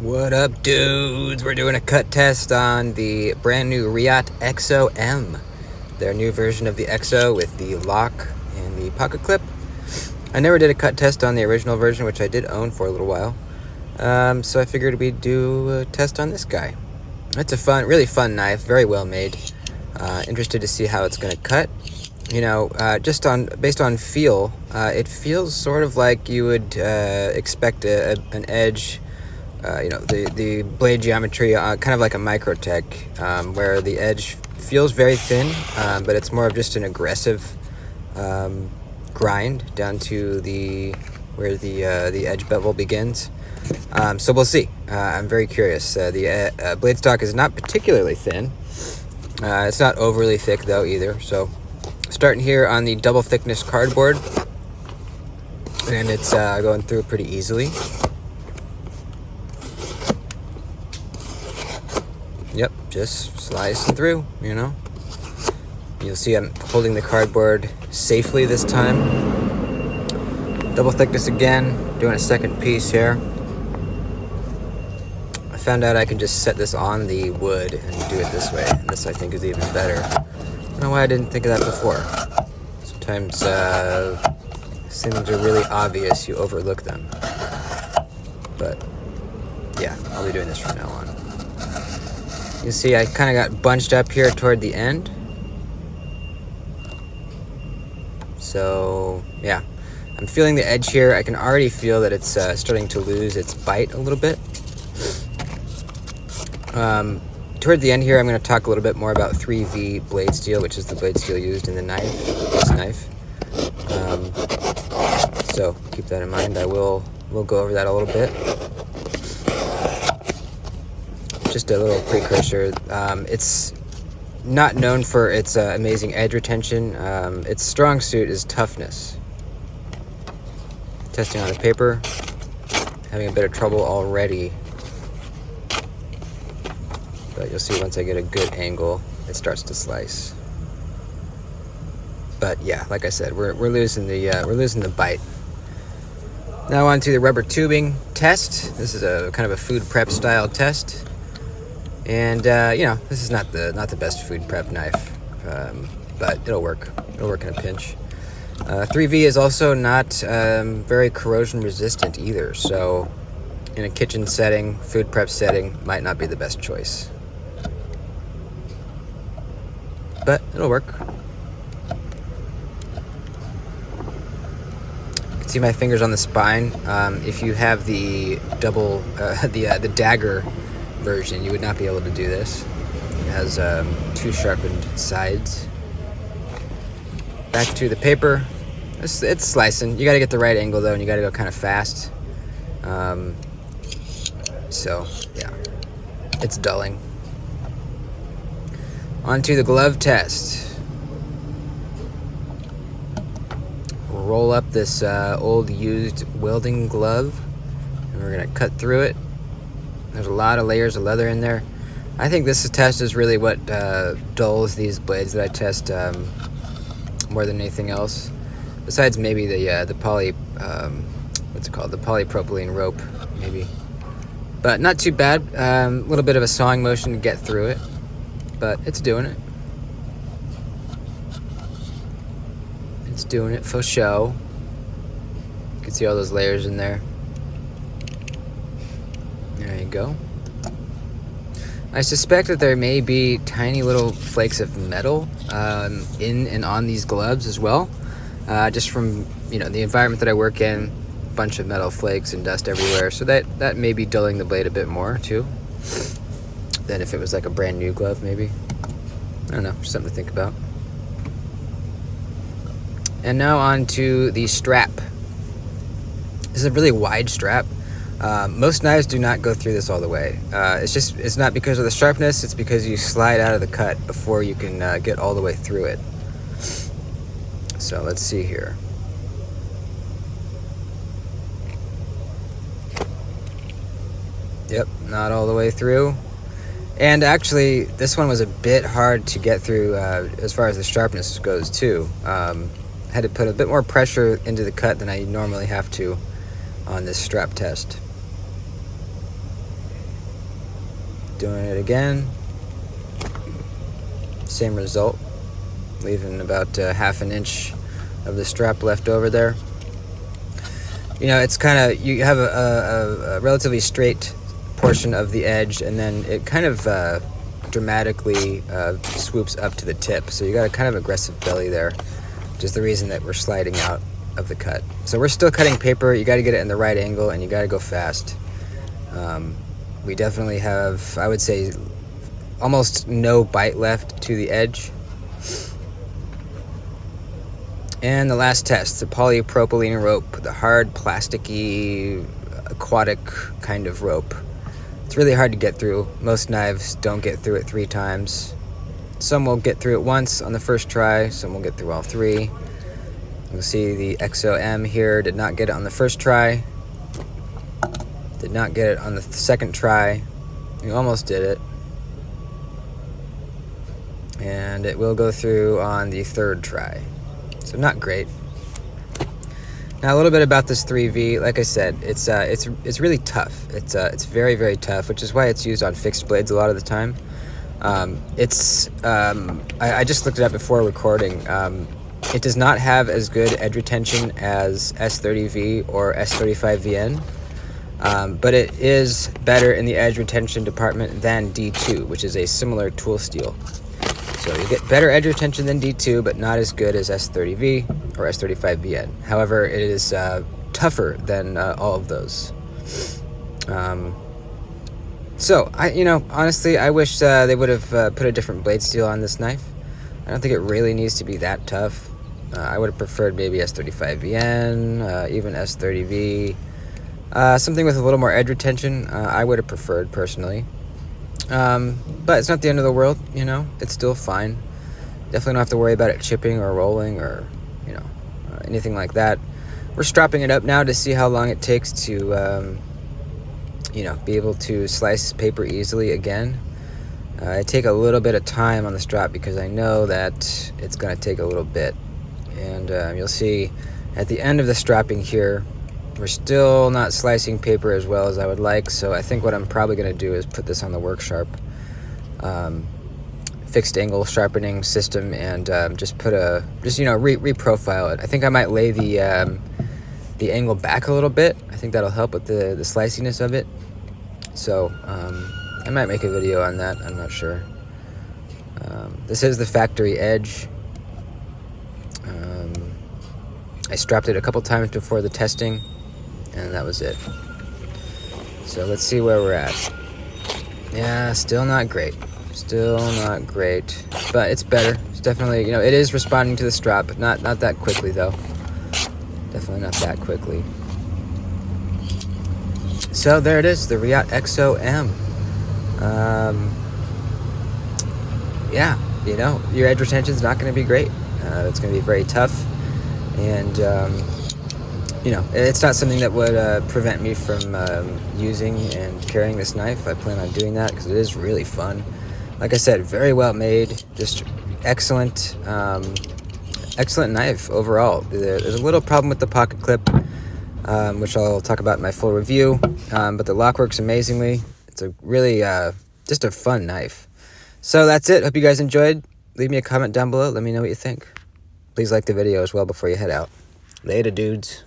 What up, dudes? We're doing a cut test on the brand new Reate EXO-M, their new version of the EXO with the lock and the pocket clip. I never did a cut test on the original version, which I did own for a little while, so I figured we'd do a test on this guy. It's a really fun knife, very well made. Interested to see how it's going to cut. You know, based on feel, it feels sort of like you would expect an edge. The blade geometry, kind of like a Microtech, where the edge feels very thin, but it's more of just an aggressive grind down to where the edge bevel begins. So we'll see. I'm very curious. The blade stock is not particularly thin. It's not overly thick though either. So starting here on the double thickness cardboard, and it's going through pretty easily. Yep, just slicing through, you know. You'll see I'm holding the cardboard safely this time. Double thickness again, doing a second piece here. I found out I can just set this on the wood and do it this way, and this I think is even better. I don't know why I didn't think of that before. Sometimes things are really obvious, you overlook them. But yeah, I'll be doing this from now on. You see I kind of got bunched up here toward the end. So yeah, I'm feeling the edge here. I can already feel that it's starting to lose its bite a little bit. Toward the end here, I'm going to talk a little bit more about 3V blade steel, which is the blade steel used in this knife. So keep that in mind. We'll go over that a little bit. Just a little precursor. It's not known for its amazing edge retention. Its strong suit is toughness. Testing on the paper, having a bit of trouble already. But you'll see once I get a good angle, it starts to slice. But yeah, like I said, we're losing the bite. Now on to the rubber tubing test. This is a kind of a food prep style test. And this is not the best food prep knife, but it'll work. It'll work in a pinch. 3V is also not very corrosion resistant either, so in a kitchen setting, food prep setting, might not be the best choice. But it'll work. You can see my fingers on the spine. If you have the the dagger version, you would not be able to do this. It has 2 sharpened sides. Back to the paper. It's slicing. You got to get the right angle though, and you got to go kind of fast. So yeah, it's dulling. On to the glove test. We'll roll up this old used welding glove, and we're gonna cut through it. There's a lot of layers of leather in there. I think this test is really what dulls these blades that I test more than anything else. Besides maybe the the polypropylene rope, maybe. But not too bad. A little bit of a sawing motion to get through it, but it's doing it. It's doing it for show. You can see all those layers in there. There you go. I suspect that there may be tiny little flakes of metal in and on these gloves as well. Just from the environment that I work in, a bunch of metal flakes and dust everywhere. So that may be dulling the blade a bit more too than if it was like a brand new glove maybe. I don't know, just something to think about. And now on to the strap. This is a really wide strap. Most knives do not go through this all the way. It's not because of the sharpness, it's because you slide out of the cut before you can get all the way through it. So let's see here. Yep, not all the way through. And actually, this one was a bit hard to get through as far as the sharpness goes too. Had to put a bit more pressure into the cut than I normally have to on this strap test. Doing it again. Same result. Leaving about half an inch of the strap left over there. You know, it's kind of, you have a relatively straight portion of the edge, and then it kind of dramatically swoops up to the tip. So you got a kind of aggressive belly there, which is the reason that we're sliding out of the cut. So we're still cutting paper. You got to get it in the right angle, and you got to go fast. We definitely have, I would say, almost no bite left to the edge. And the last test, the polypropylene rope, the hard, plasticky, aquatic kind of rope. It's really hard to get through. Most knives don't get through it 3 times. Some will get through it once on the first try, some will get through all 3. You'll see the EXO-M here did not get it on the first try. Did not get it on the second try. You almost did it. And it will go through on the 3rd try. So not great. Now a little bit about this 3V. Like I said, it's really tough. It's very, very tough, which is why it's used on fixed blades a lot of the time. I just looked it up before recording. It does not have as good edge retention as S30V or S35VN, but it is better in the edge retention department than D2, which is a similar tool steel. So you get better edge retention than D2, but not as good as S30V or S35VN. However, it is tougher than all of those. So, honestly, I wish they would have put a different blade steel on this knife. I don't think it really needs to be that tough. I would have preferred maybe S35VN, even S30V. Something with a little more edge retention, I would have preferred personally. But it's not the end of the world, it's still fine. Definitely don't have to worry about it chipping or rolling or, anything like that. We're strapping it up now to see how long it takes to, be able to slice paper easily again. I take a little bit of time on the strap because I know that it's going to take a little bit. And you'll see at the end of the strapping here, we're still not slicing paper as well as I would like, so I think what I'm probably going to do is put this on the work sharp fixed angle sharpening system and just reprofile it. I think I might lay the angle back a little bit. I think that'll help with the sliciness of it. So I might make a video on that, I'm not sure. This is the factory edge. I strapped it a couple times before the testing, and that was it. So let's see where we're at. Yeah, still not great. Still not great, but it's better. It's definitely, it is responding to the strap, but not that quickly though. Definitely not that quickly. So there it is, the Reate EXO-M. Yeah, your edge retention is not going to be great. It's going to be very tough, and it's not something that would prevent me from using and carrying this knife. I plan on doing that because it is really fun. Like I said, very well made, just excellent, excellent knife overall. There's a little problem with the pocket clip, which I'll talk about in my full review, but the lock works amazingly. It's a really just a fun knife. So that's it. Hope you guys enjoyed. Leave me a comment down below. Let me know what you think. Please like the video as well before you head out. Later, dudes.